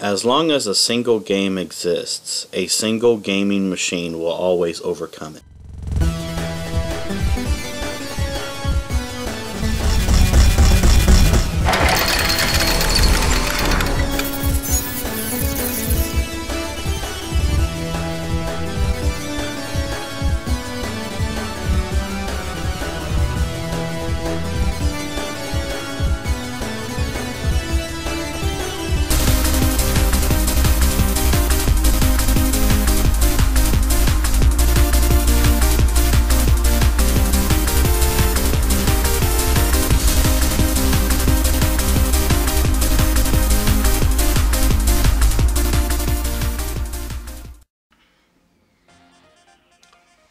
As long as a single game exists, a single gaming machine will always overcome it.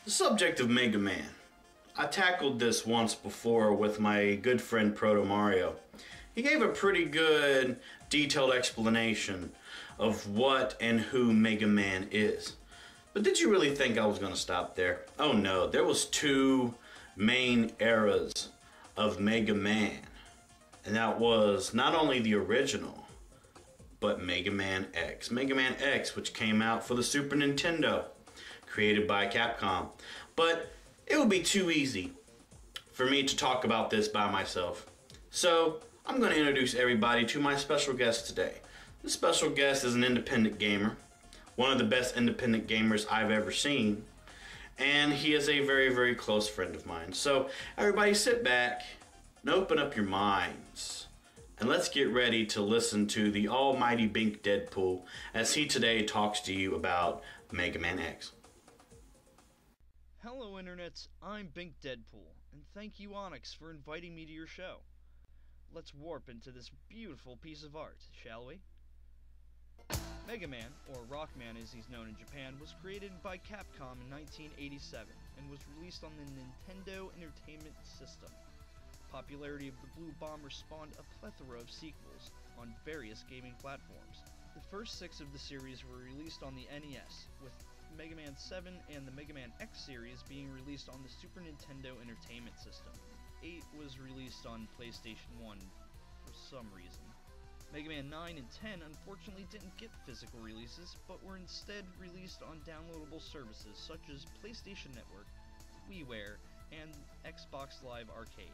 The subject of Mega Man. I tackled this once before with my good friend ProtoMario. He gave a pretty good detailed explanation of what and who Mega Man is. But did you really think I was going to stop there? Oh no, there was two main eras of Mega Man. And that was not only the original, but Mega Man X. Mega Man X, which came out for the Super Nintendo, created by Capcom. But it would be too easy for me to talk about this by myself. So I'm going to introduce everybody to my special guest today. This special guest is an independent gamer, one of the best independent gamers I've ever seen, and he is a very, very close friend of mine. So everybody sit back and open up your minds, and let's get ready to listen to the almighty BinkDeadPool as he today talks to you about Mega Man X. Hello internets, I'm BinkDeadPool, and thank you Onyx for inviting me to your show. Let's warp into this beautiful piece of art, shall we? Mega Man, or Rockman as he's known in Japan, was created by Capcom in 1987 and was released on the Nintendo Entertainment System. Popularity of the Blue Bomber spawned a plethora of sequels on various gaming platforms. The first 6 of the series were released on the NES, with Mega Man 7 and the Mega Man X series being released on the Super Nintendo Entertainment System. 8 was released on PlayStation 1 for some reason. Mega Man 9 and 10 unfortunately didn't get physical releases, but were instead released on downloadable services such as PlayStation Network, WiiWare, and Xbox Live Arcade.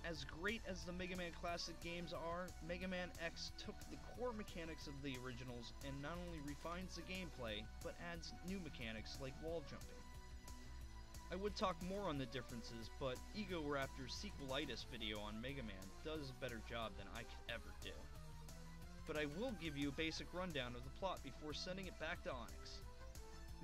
As great as the Mega Man classic games are, Mega Man X took the core mechanics of the originals and not only refines the gameplay, but adds new mechanics like wall jumping. I would talk more on the differences, but Ego Raptor's sequelitis video on Mega Man does a better job than I could ever do. But I will give you a basic rundown of the plot before sending it back to Onyx.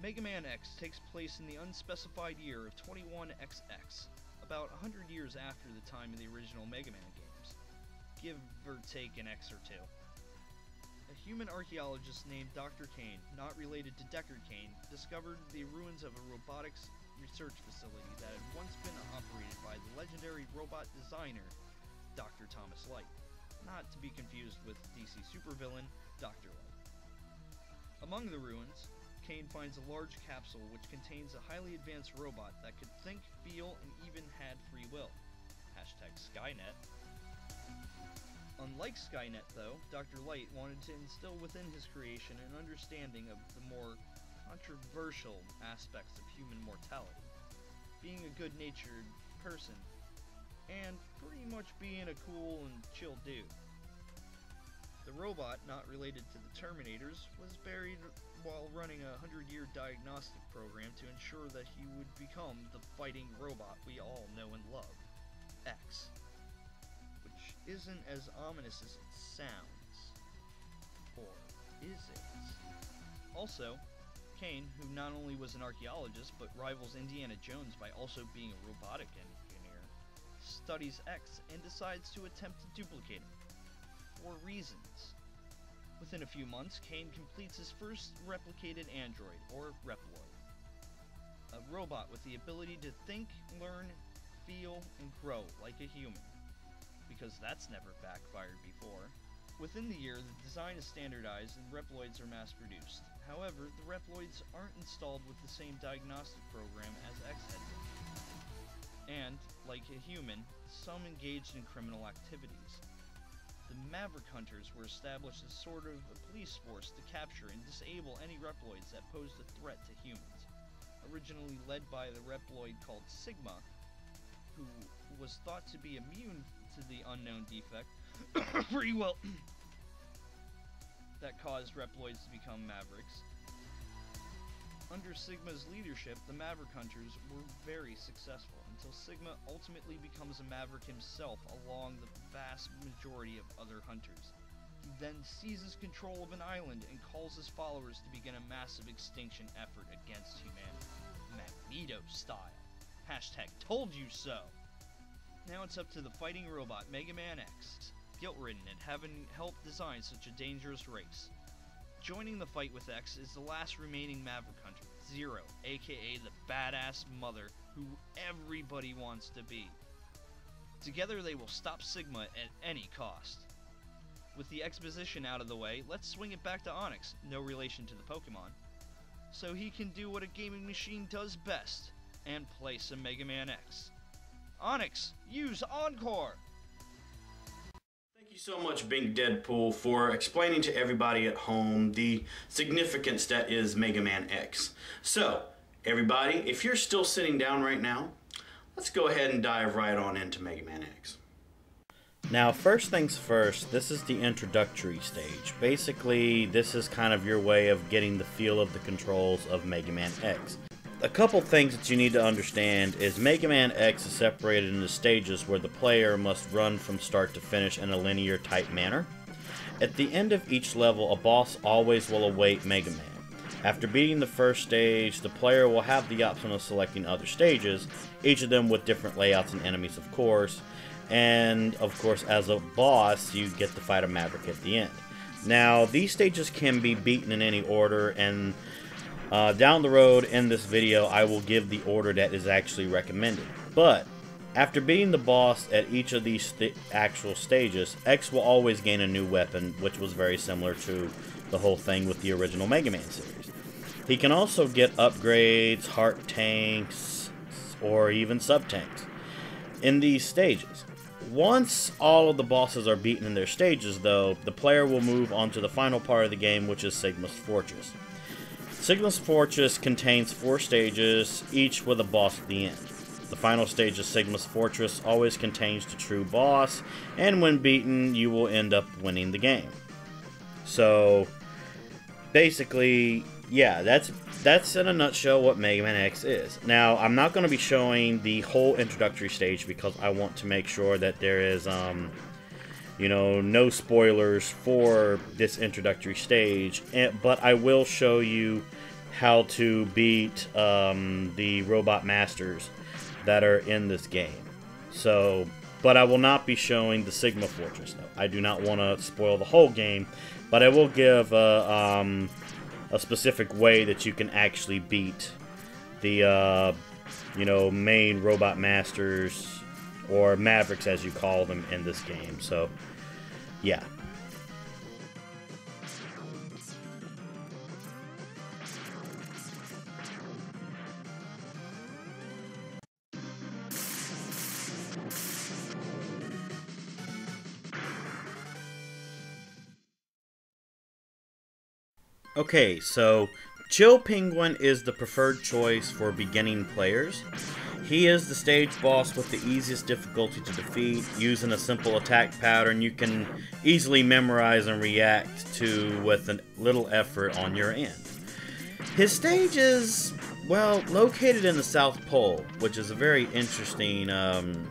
Mega Man X takes place in the unspecified year of 21XX, about 100 years after the time of the original Mega Man games, give or take an X or two. A human archaeologist named Dr. Kane, not related to Deckard Kane, discovered the ruins of a robotics research facility that had once been operated by the legendary robot designer, Dr. Thomas Light, not to be confused with DC supervillain Dr. Light. Among the ruins, Kane finds a large capsule which contains a highly advanced robot that could think, feel, and even had free will. Hashtag Skynet. Unlike Skynet, though, Dr. Light wanted to instill within his creation an understanding of the more controversial aspects of human mortality, being a good-natured person, and pretty much being a cool and chill dude. The robot, not related to the Terminators, was buried while running a 100-year diagnostic program to ensure that he would become the fighting robot we all know and love, X. Which isn't as ominous as it sounds. Or is it? Also, Kane, who not only was an archaeologist but rivals Indiana Jones by also being a robotic engineer, studies X and decides to attempt to duplicate him. For reasons. Within a few months, Kane completes his first replicated android, or Reploid. A robot with the ability to think, learn, feel, and grow like a human. Because that's never backfired before. Within the year, the design is standardized and Reploids are mass-produced. However, the Reploids aren't installed with the same diagnostic program as X had been. And, like a human, some engaged in criminal activities. the Maverick Hunters were established as sort of a police force to capture and disable any Reploids that posed a threat to humans. Originally led by the Reploid called Sigma, who was thought to be immune to the unknown defect, free will, that caused Reploids to become Mavericks. Under Sigma's leadership, the Maverick Hunters were very successful, until Sigma ultimately becomes a Maverick himself along the vast majority of other hunters. He then seizes control of an island and calls his followers to begin a massive extinction effort against humanity. Magneto style. Hashtag told you so. Now it's up to the fighting robot Mega Man X, guilt-ridden at having helped design such a dangerous race. Joining the fight with X is the last remaining Maverick Hunter, Zero, aka the badass mother who everybody wants to be. Together they will stop Sigma at any cost. With the exposition out of the way, let's swing it back to Onyx, no relation to the Pokemon, so he can do what a gaming machine does best, and play some Mega Man X. Onyx, use Encore! Thank you so much, BinkDeadPool, for explaining to everybody at home the significance that is Mega Man X. So, everybody, if you're still sitting down right now, let's go ahead and dive right on into Mega Man X. Now, first things first, this is the introductory stage. Basically, this is kind of your way of getting the feel of the controls of Mega Man X. A couple things that you need to understand is Mega Man X is separated into stages where the player must run from start to finish in a linear type manner. At the end of each level, a boss always will await Mega Man. After beating the first stage, the player will have the option of selecting other stages, each of them with different layouts and enemies, of course. And, of course, as a boss, you get to fight a Maverick at the end. Now, these stages can be beaten in any order, and down the road in this video, I will give the order that is actually recommended. But, after beating the boss at each of these actual stages, X will always gain a new weapon, which was very similar to the whole thing with the original Mega Man series. He can also get upgrades, heart tanks, or even sub-tanks in these stages. Once all of the bosses are beaten in their stages, though, the player will move on to the final part of the game, which is Sigma's Fortress. Sigma's Fortress contains 4 stages, each with a boss at the end. The final stage of Sigma's Fortress always contains the true boss, and when beaten, you will end up winning the game. So, basically, yeah, that's in a nutshell what Mega Man X is. Now, I'm not going to be showing the whole introductory stage because I want to make sure that there is, you know, no spoilers for this introductory stage, but I will show you how to beat the robot masters that are in this game. So, but I will not be showing the Sigma Fortress, though. I do not want to spoil the whole game, but I will give a specific way that you can actually beat the, you know, main robot masters, or Mavericks as you call them in this game. So, yeah. Okay, so Chill Penguin is the preferred choice for beginning players. He is the stage boss with the easiest difficulty to defeat. Using a simple attack pattern you can easily memorize and react to with a little effort on your end. His stage is, well, located in the South Pole, which is a very interesting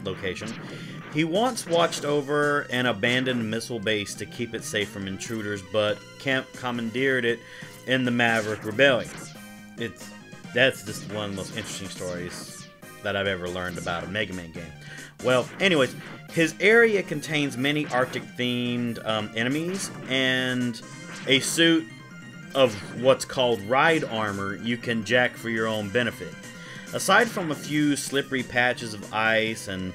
location. He once watched over an abandoned missile base to keep it safe from intruders, but Kemp commandeered it in the Maverick Rebellion. That's just one of the most interesting stories that I've ever learned about a Mega Man game. Well, anyways, his area contains many Arctic-themed enemies, and a suit of what's called ride armor you can jack for your own benefit. Aside from a few slippery patches of ice and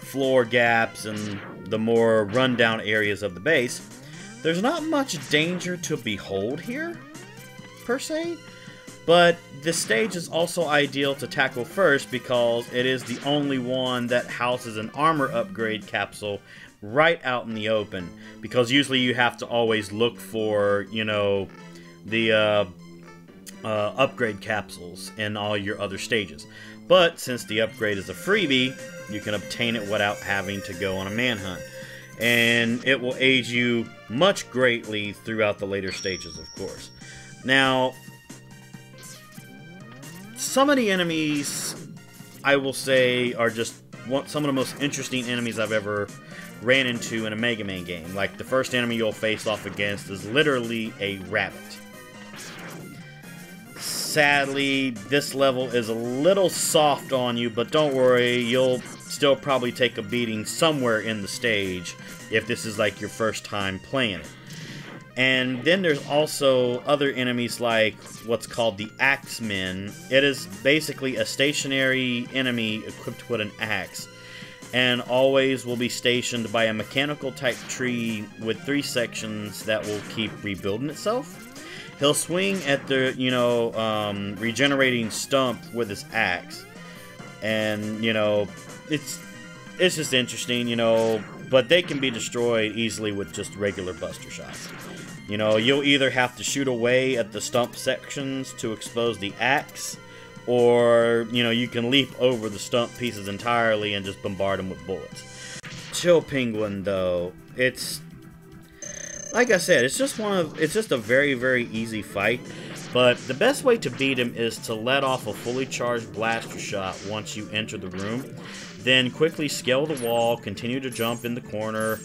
floor gaps and the more rundown areas of the base, there's not much danger to behold here, per se, but this stage is also ideal to tackle first because it is the only one that houses an armor upgrade capsule right out in the open, because usually you have to always look for, you know, the upgrade capsules in all your other stages. But since the upgrade is a freebie, you can obtain it without having to go on a manhunt. And it will aid you much greatly throughout the later stages, of course. Now, some of the enemies, I will say, are just some of the most interesting enemies I've ever ran into in a Mega Man game. Like, the first enemy you'll face off against is literally a rabbit. Sadly, this level is a little soft on you, but don't worry, you'll still probably take a beating somewhere in the stage if this is like your first time playing it. And then there's also other enemies like what's called the Axemen. It is basically a stationary enemy equipped with an axe, and always will be stationed by a mechanical type tree with 3 sections that will keep rebuilding itself. He'll swing at the, you know, regenerating stump with his axe, and, you know, it's just interesting, you know, but they can be destroyed easily with just regular buster shots. You know, you'll either have to shoot away at the stump sections to expose the axe, or, you know, you can leap over the stump pieces entirely and just bombard them with bullets. Chill Penguin, though, it's, like I said, it's just a very, very easy fight. But the best way to beat him is to let off a fully charged blaster shot once you enter the room. Then quickly scale the wall, continue to jump in the corner,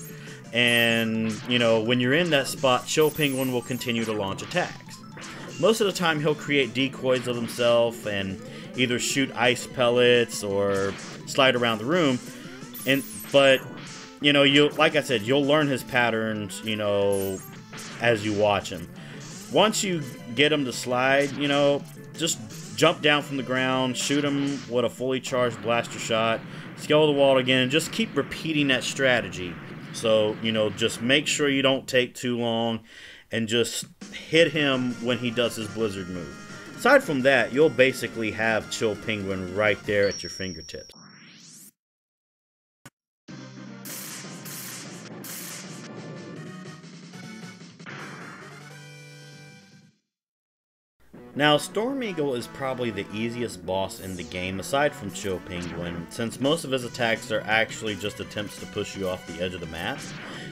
and, you know, when you're in that spot, Chill Penguin will continue to launch attacks. Most of the time he'll create decoys of himself and either shoot ice pellets or slide around the room. But you know, like I said, you'll learn his patterns, you know, as you watch him. Once you get him to slide, you know, just jump down from the ground, shoot him with a fully charged blaster shot, scale the wall again, and just keep repeating that strategy. So, you know, just make sure you don't take too long, and just hit him when he does his blizzard move. Aside from that, you'll basically have Chill Penguin right there at your fingertips. Now, Storm Eagle is probably the easiest boss in the game aside from Chill Penguin, since most of his attacks are actually just attempts to push you off the edge of the map.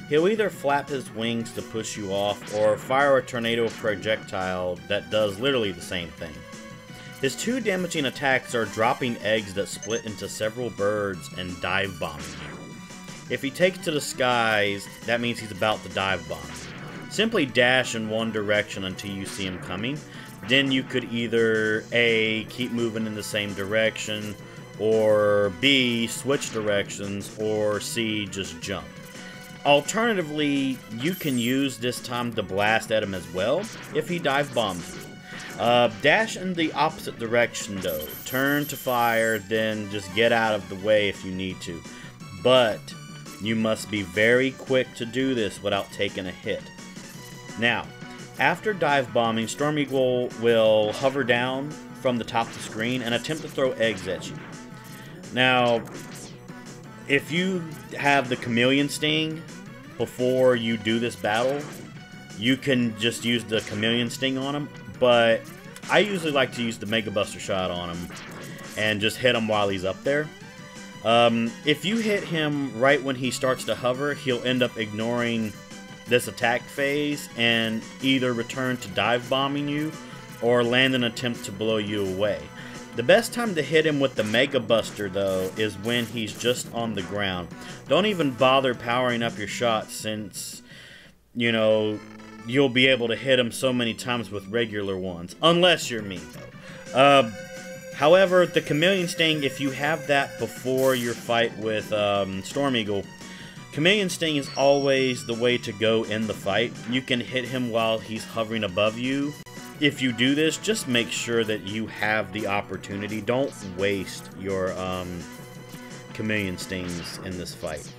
He'll either flap his wings to push you off, or fire a tornado projectile that does literally the same thing. His 2 damaging attacks are dropping eggs that split into several birds and dive bombing you. If he takes to the skies, that means he's about to dive bomb you. Simply dash in one direction until you see him coming. Then you could either A, keep moving in the same direction, or B, switch directions, or C, just jump. Alternatively, you can use this time to blast at him as well if he dive bombs you. Dash in the opposite direction though. Turn to fire, then just get out of the way if you need to. But you must be very quick to do this without taking a hit. Now, after dive bombing, Storm Eagle will hover down from the top of the screen and attempt to throw eggs at you. Now, if you have the Chameleon Sting before you do this battle, you can just use the Chameleon Sting on him, but I usually like to use the Mega Buster Shot on him and just hit him while he's up there. If you hit him right when he starts to hover, he'll end up ignoring this attack phase and either return to dive bombing you or land an attempt to blow you away. The best time to hit him with the Mega Buster though is when he's just on the ground. Don't even bother powering up your shot, since, you know, you'll be able to hit him so many times with regular ones, unless you're me though. However, the Chameleon Sting, if you have that before your fight with Storm Eagle, Chameleon Sting is always the way to go in the fight. You can hit him while he's hovering above you. If you do this, just make sure that you have the opportunity. Don't waste your Chameleon Stings in this fight.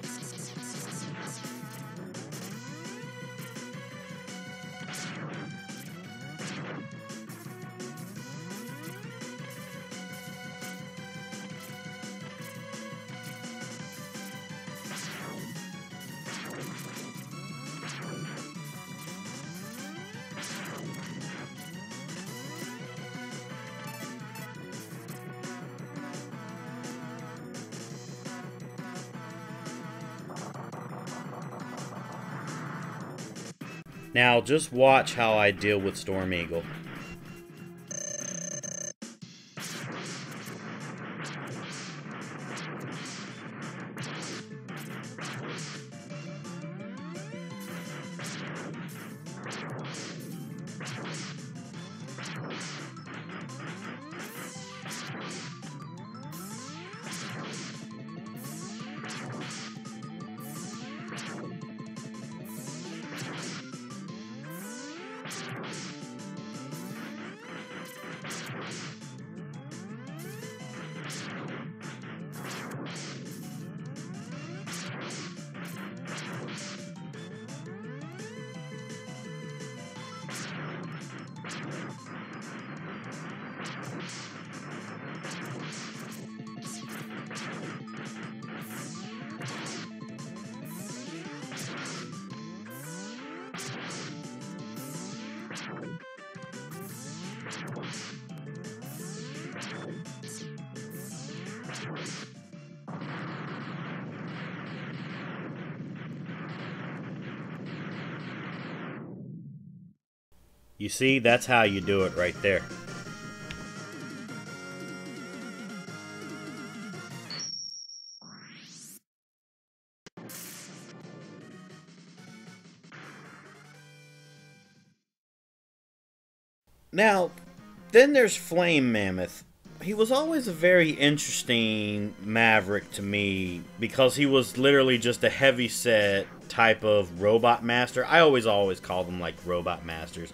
Now just watch how I deal with Storm Eagle. You see, that's how you do it right there. Now, then there's Flame Mammoth. He was always a very interesting maverick to me because he was literally just a heavy-set type of robot master. I always called them like robot masters.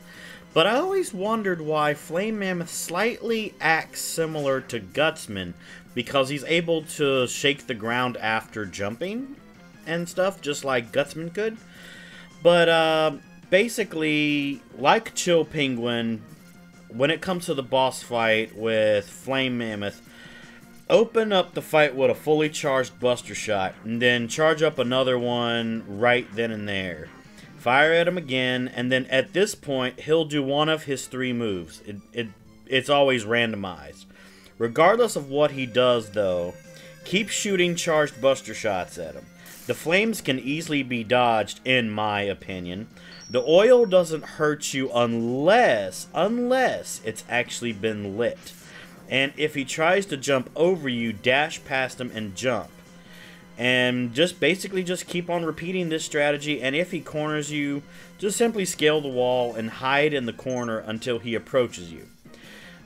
But I always wondered why Flame Mammoth slightly acts similar to Gutsman because he's able to shake the ground after jumping and stuff, just like Gutsman could. But basically, like Chill Penguin, when it comes to the boss fight with Flame Mammoth, open up the fight with a fully charged Buster Shot, and then charge up another one right then and there. Fire at him again, and then at this point, he'll do one of his 3 moves. It's always randomized. Regardless of what he does, though, keep shooting charged Buster Shots at him. The flames can easily be dodged, in my opinion. The oil doesn't hurt you unless it's actually been lit. And if he tries to jump over you, dash past him and jump. And just basically just keep on repeating this strategy, and if he corners you, just simply scale the wall and hide in the corner until he approaches you.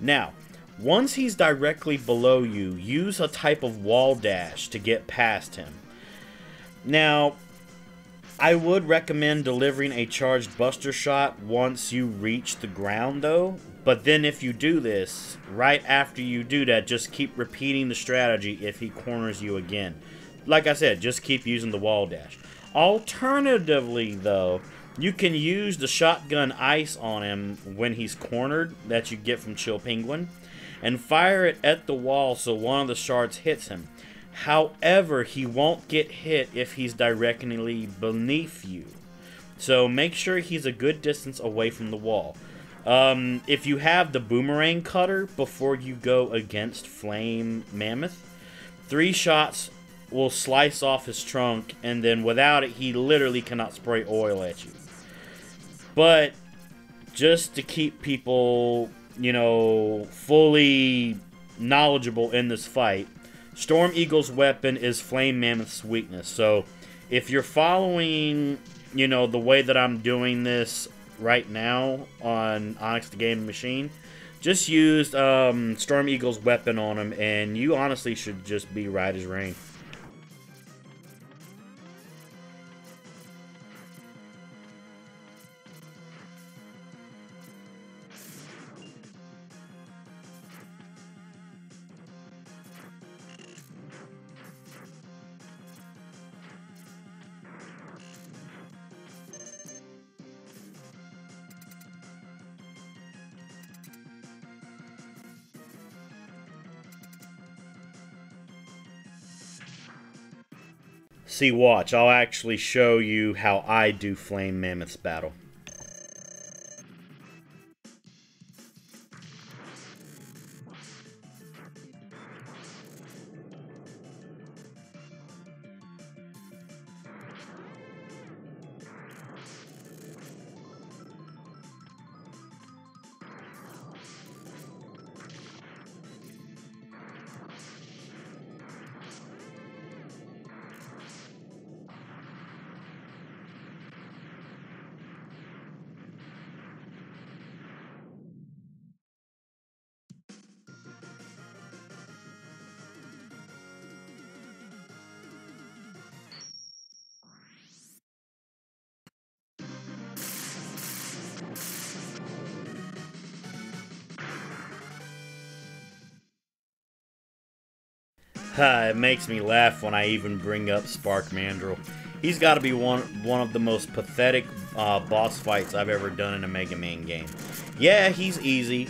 Now, once he's directly below you, use a type of wall dash to get past him. Now, I would recommend delivering a charged Buster Shot once you reach the ground though, but then if you do this, right after you do that, just keep repeating the strategy if he corners you again. Like I said, just keep using the wall dash. Alternatively, though, you can use the shotgun ice on him when he's cornered that you get from Chill Penguin and fire it at the wall so one of the shards hits him. However, he won't get hit if he's directly beneath you. So make sure he's a good distance away from the wall. If you have the boomerang cutter before you go against Flame Mammoth, 3 shots will slice off his trunk, and then without it, he literally cannot spray oil at you. But just to keep people, you know, fully knowledgeable in this fight, Storm Eagle's weapon is Flame Mammoth's weakness. So if you're following, you know, the way that I'm doing this right now on Onyx The Gaming Machine, just use Storm Eagle's weapon on him, and you honestly should just be right as rain. See, watch, I'll actually show you how I do Flame Mammoth's battle. It makes me laugh when I even bring up Spark Mandrill. He's got to be one of the most pathetic boss fights I've ever done in a Mega Man game. Yeah, he's easy,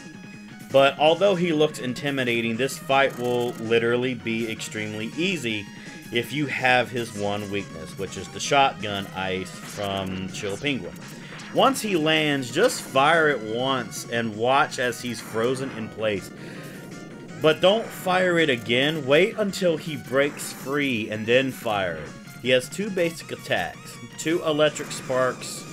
but although he looks intimidating, this fight will literally be extremely easy if you have his one weakness, which is the shotgun ice from Chill Penguin. Once he lands, just fire it once and watch as he's frozen in place. But don't fire it again. Wait until he breaks free and then fire it. He has two basic attacks. Two electric sparks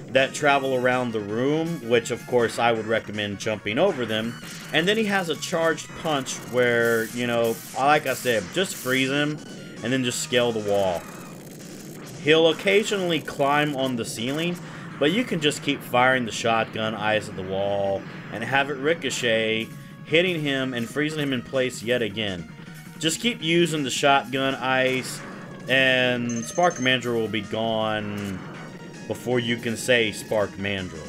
that travel around the room, which of course I would recommend jumping over them. And then he has a charged punch where, you know, like I said, just freeze him and then just scale the wall. He'll occasionally climb on the ceiling, but you can just keep firing the shotgun ice at the wall and have it ricochet, hitting him and freezing him in place yet again. Just keep using the shotgun ice, and Spark Mandrill will be gone before you can say Spark Mandrill.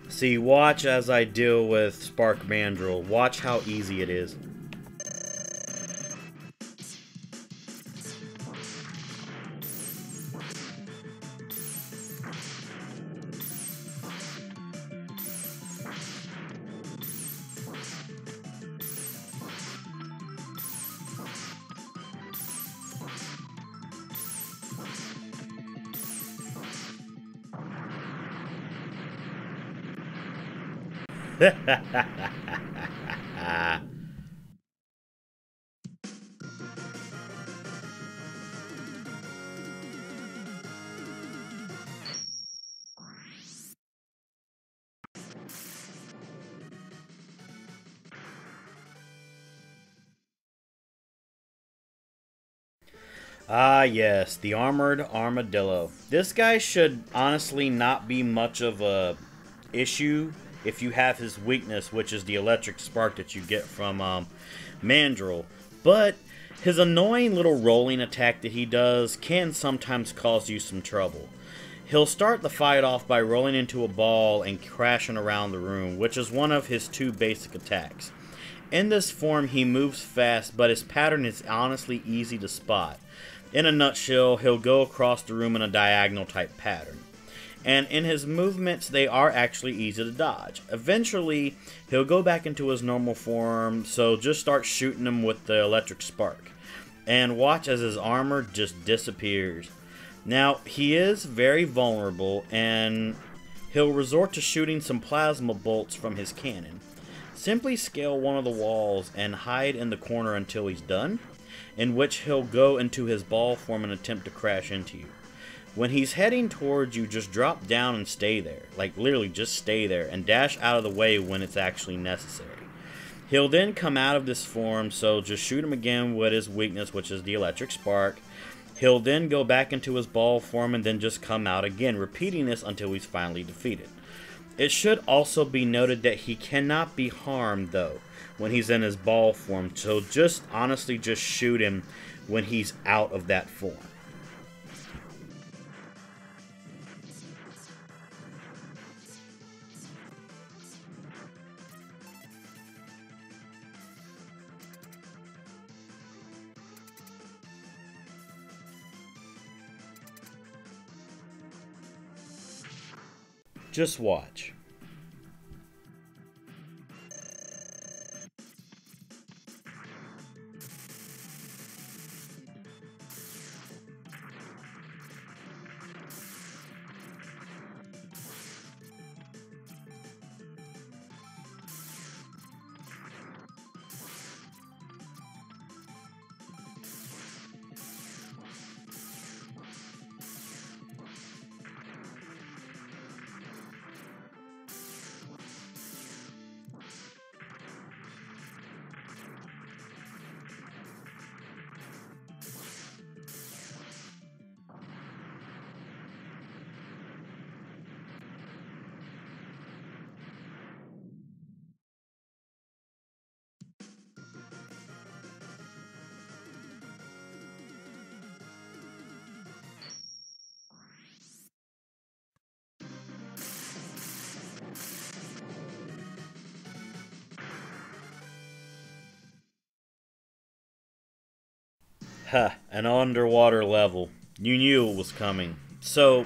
See, watch as I deal with Spark Mandrill. Watch how easy it is. Ah, yes, the Armored Armadillo. This guy should honestly not be much of a issue if you have his weakness, which is the electric spark that you get from Mandrill. But his annoying little rolling attack that he does can sometimes cause you some trouble. He'll start the fight off by rolling into a ball and crashing around the room, which is one of his two basic attacks. In this form, he moves fast, but his pattern is honestly easy to spot. In a nutshell, he'll go across the room in a diagonal type pattern. And in his movements, they are actually easy to dodge. Eventually, he'll go back into his normal form, so just start shooting him with the electric spark. And watch as his armor just disappears. Now, he is very vulnerable, and he'll resort to shooting some plasma bolts from his cannon. Simply scale one of the walls and hide in the corner until he's done, in which he'll go into his ball form and attempt to crash into you. When he's heading towards you, just drop down and stay there. Like, literally, just stay there and dash out of the way when it's actually necessary. He'll then come out of this form, so just shoot him again with his weakness, which is the electric spark. He'll then go back into his ball form and then just come out again, repeating this until he's finally defeated. It should also be noted that he cannot be harmed, though, when he's in his ball form, so just honestly just shoot him when he's out of that form. Just watch. Ha, an underwater level. You knew it was coming. So,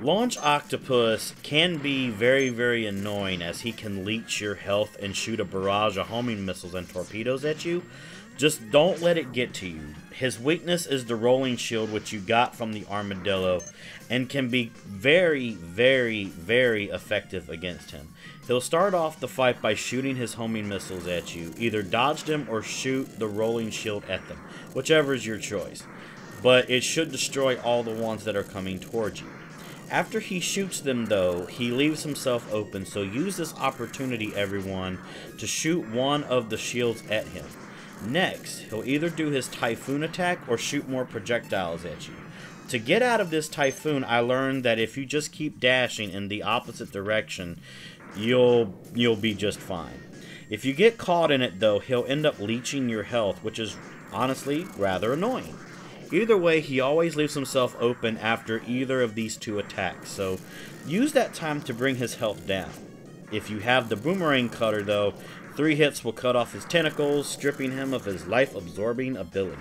Launch Octopus can be very, very annoying as he can leech your health and shoot a barrage of homing missiles and torpedoes at you. Just don't let it get to you. His weakness is the rolling shield, which you got from the Armadillo, and can be very, very, very effective against him. He'll start off the fight by shooting his homing missiles at you. Either dodge them or shoot the rolling shield at them, whichever is your choice. But it should destroy all the ones that are coming towards you. After he shoots them though, he leaves himself open, so use this opportunity, everyone, to shoot one of the shields at him. Next, he'll either do his Typhoon attack or shoot more projectiles at you. To get out of this Typhoon, I learned that if you just keep dashing in the opposite direction, you'll be just fine. If you get caught in it though, he'll end up leeching your health, which is honestly rather annoying. Either way, he always leaves himself open after either of these two attacks, so use that time to bring his health down. If you have the Boomerang Cutter though, 3 hits will cut off his tentacles, stripping him of his life-absorbing abilities.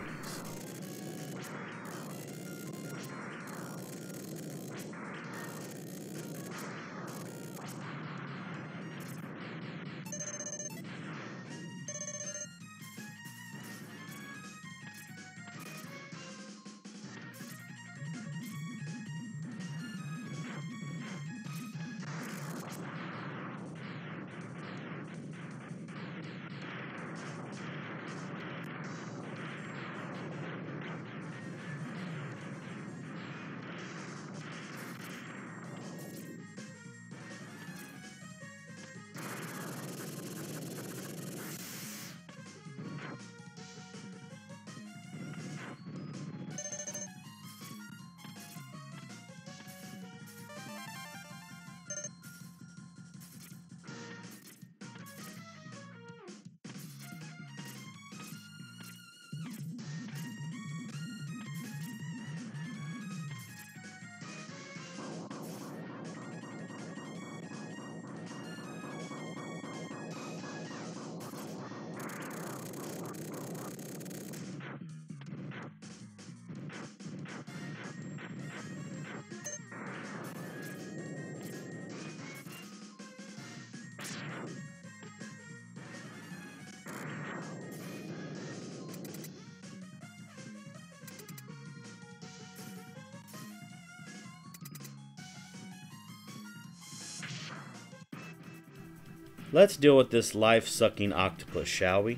Let's deal with this life-sucking octopus, shall we?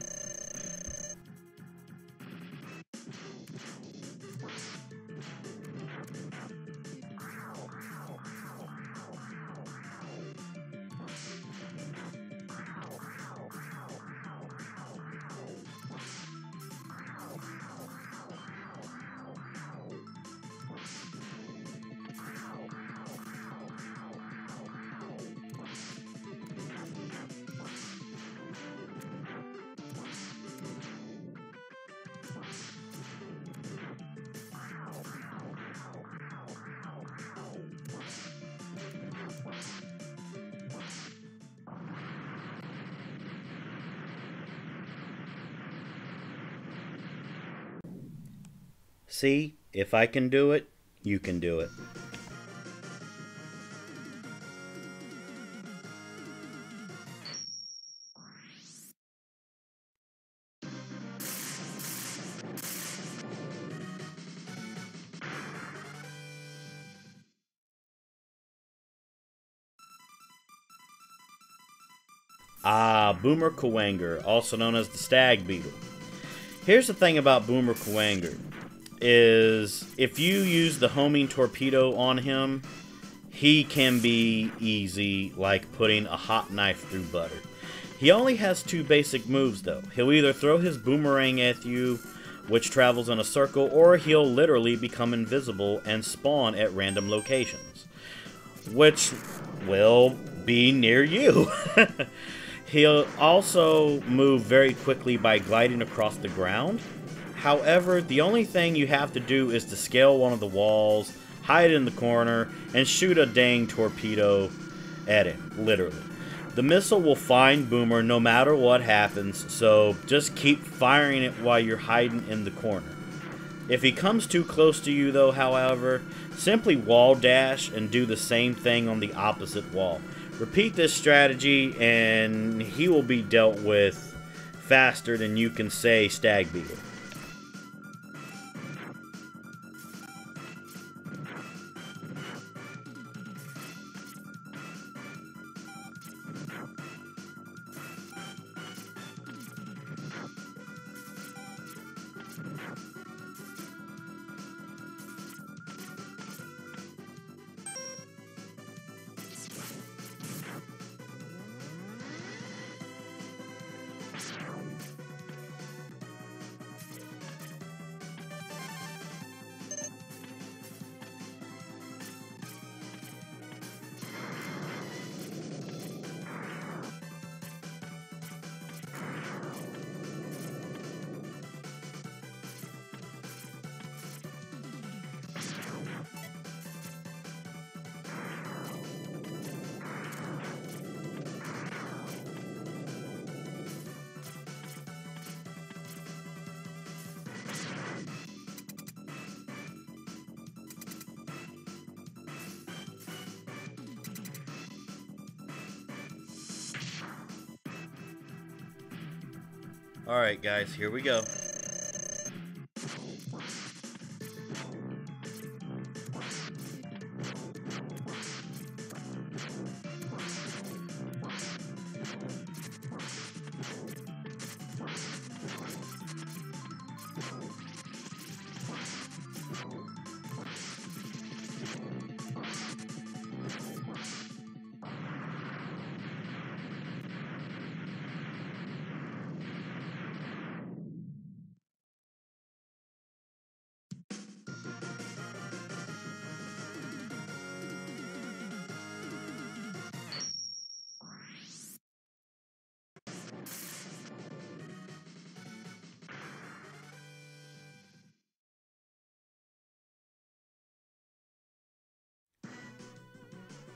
See, if I can do it, you can do it. Boomer Kallangur, also known as the Stag Beetle. Here's the thing about Boomer Kallangur, is if you use the homing torpedo on him, he can be easy, like putting a hot knife through butter. He only has two basic moves though. He'll either throw his boomerang at you, which travels in a circle, or he'll literally become invisible and spawn at random locations, which will be near you. He'll also move very quickly by gliding across the ground. However, the only thing you have to do is to scale one of the walls, hide in the corner, and shoot a dang torpedo at him, literally. The missile will find Boomer no matter what happens, so just keep firing it while you're hiding in the corner. If he comes too close to you though, however, simply wall dash and do the same thing on the opposite wall. Repeat this strategy and he will be dealt with faster than you can say Stag Beetle. Alright guys, here we go.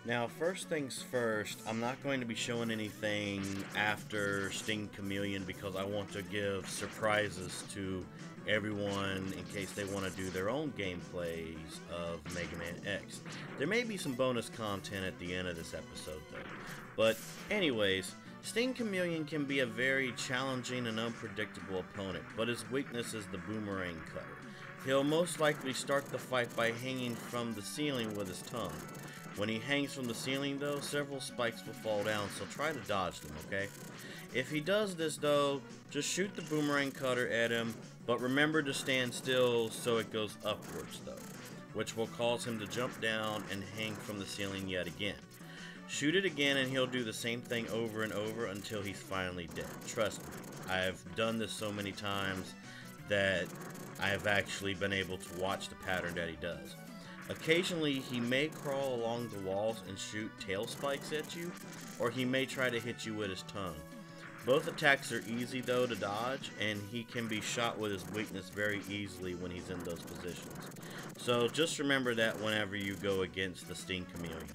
Now, first things first, I'm not going to be showing anything after Sting Chameleon because I want to give surprises to everyone in case they want to do their own gameplays of Mega Man X. There may be some bonus content at the end of this episode though. But anyways, Sting Chameleon can be a very challenging and unpredictable opponent, but his weakness is the boomerang cutter. He'll most likely start the fight by hanging from the ceiling with his tongue. When he hangs from the ceiling though, several spikes will fall down, so try to dodge them, okay? If he does this though, just shoot the boomerang cutter at him, but remember to stand still so it goes upwards though, which will cause him to jump down and hang from the ceiling yet again. Shoot it again and he'll do the same thing over and over until he's finally dead. Trust me, I've done this so many times that I've actually been able to watch the pattern that he does. Occasionally, he may crawl along the walls and shoot tail spikes at you, or he may try to hit you with his tongue. Both attacks are easy though to dodge, and he can be shot with his weakness very easily when he's in those positions. So just remember that whenever you go against the Sting Chameleon.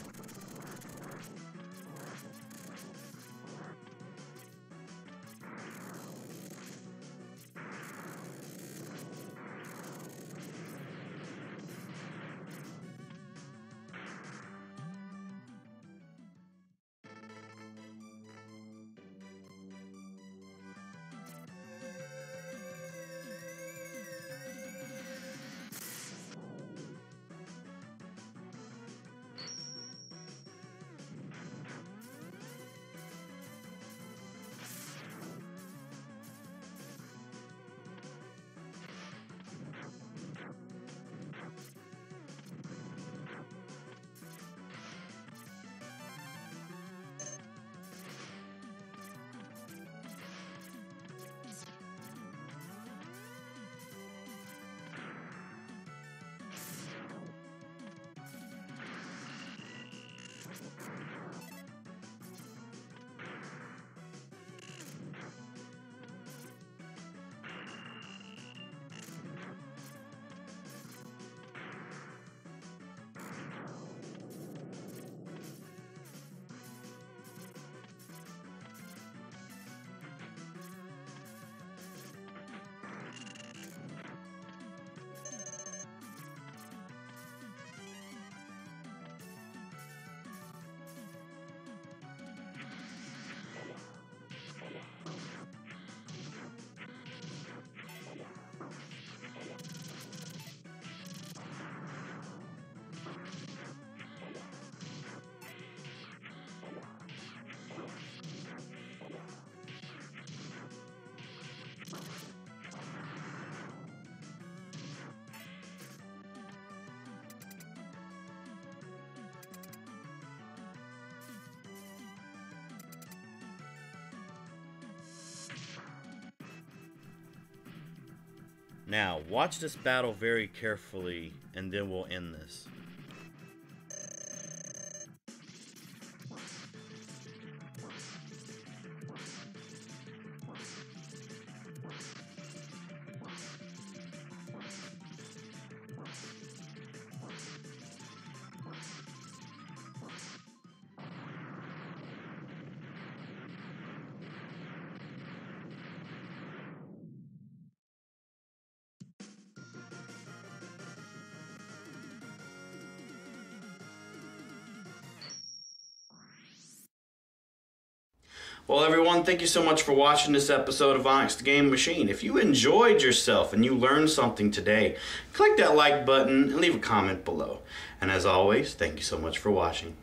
Now, watch this battle very carefully, and then we'll end this. Well, everyone, thank you so much for watching this episode of Onyx The Gaming Machine. If you enjoyed yourself and you learned something today, click that like button and leave a comment below. And as always, thank you so much for watching.